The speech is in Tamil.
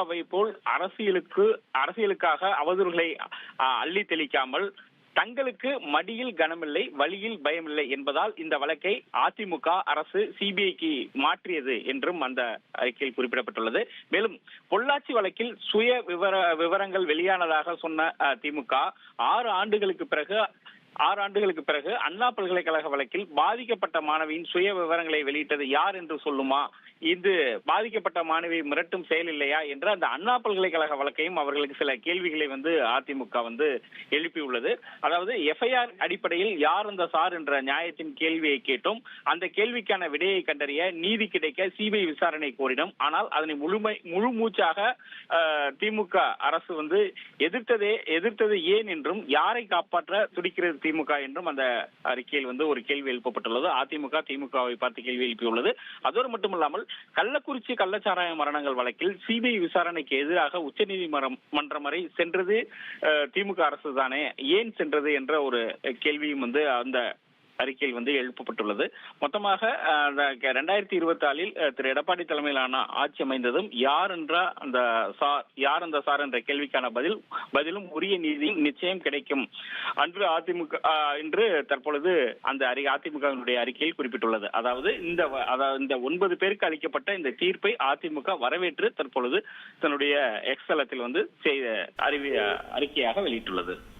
அவை போல் அரசியலுக்காக அவதூறுகளை அள்ளி தெளிக்காமல் தங்களுக்கு மடியில் கனமில்லை, வழியில் பயமில்லை என்பதால் இந்த வழக்கை அதிமுக அரசு சிபிஐக்கு மாற்றியது என்றும் அந்த அறிக்கையில் குறிப்பிடப்பட்டுள்ளது. மேலும் பொள்ளாச்சி வழக்கில் சுய விவரங்கள் வெளியானதாக சொன்ன திமுக 6 ஆண்டுகளுக்கு பிறகு அண்ணா பல்கலைக்கழக வழக்கில் பாதிக்கப்பட்ட மாணவியின் சுய விவரங்களை வெளியிட்டது யார் என்று சொல்லுமா, இது பாதிக்கப்பட்ட மாணவியை மிரட்டும் செயல் இல்லையா என்ற அந்த அண்ணா பல்கலைக்கழக வழக்கையும் அவர்களுக்கு சில கேள்விகளை அதிமுக எழுப்பியுள்ளது. அதாவது எஃப்ஐஆர் அடிப்படையில் யார் அந்த சார் என்ற நியாயத்தின் கேள்வியை கேட்டோம். அந்த கேள்விக்கான விடையை கண்டறிய நீதி கிடைக்க சிபிஐ விசாரணை கோரினோம். ஆனால் அதனை முழு மூச்சாக திமுக அரசு எதிர்த்தது ஏன் என்றும், யாரை காப்பாற்ற துடிக்கிறது திமுக என்றும் அந்த அறிக்கையில் ஒரு கேள்வி எழுப்பப்பட்டுள்ளது. அதிமுக திமுகவை பார்த்து கேள்வி எழுப்பியுள்ளது. அதோடு மட்டுமல்லாமல் கள்ளக்குறிச்சி கள்ளச்சாராய மரணங்கள் வழக்கில் சிபிஐ விசாரணைக்கு எதிராக உச்சநீதிமன்றம் வரை சென்றது திமுக அரசு தானே, ஏன் சென்றது என்ற ஒரு கேள்வியும் அந்த அறிக்கையில் எழுப்பப்பட்டுள்ளது. மொத்தமாக 2024 திரு எடப்பாடி தலைமையிலான ஆட்சி அமைந்ததும் யார் அந்த சார் என்ற கேள்விக்கான பதிலும் உரிய நீதியும் நிச்சயம் கிடைக்கும் அன்று அதிமுக என்று தற்பொழுது அந்த அதிமுகவினுடைய அறிக்கையில் குறிப்பிட்டுள்ளது. அதாவது இந்த 9 பேருக்கு அளிக்கப்பட்ட இந்த தீர்ப்பை அதிமுக வரவேற்று தற்பொழுது தன்னுடைய எக்ஸ் தளத்தில் செய்த அறிக்கையாக வெளியிட்டுள்ளது.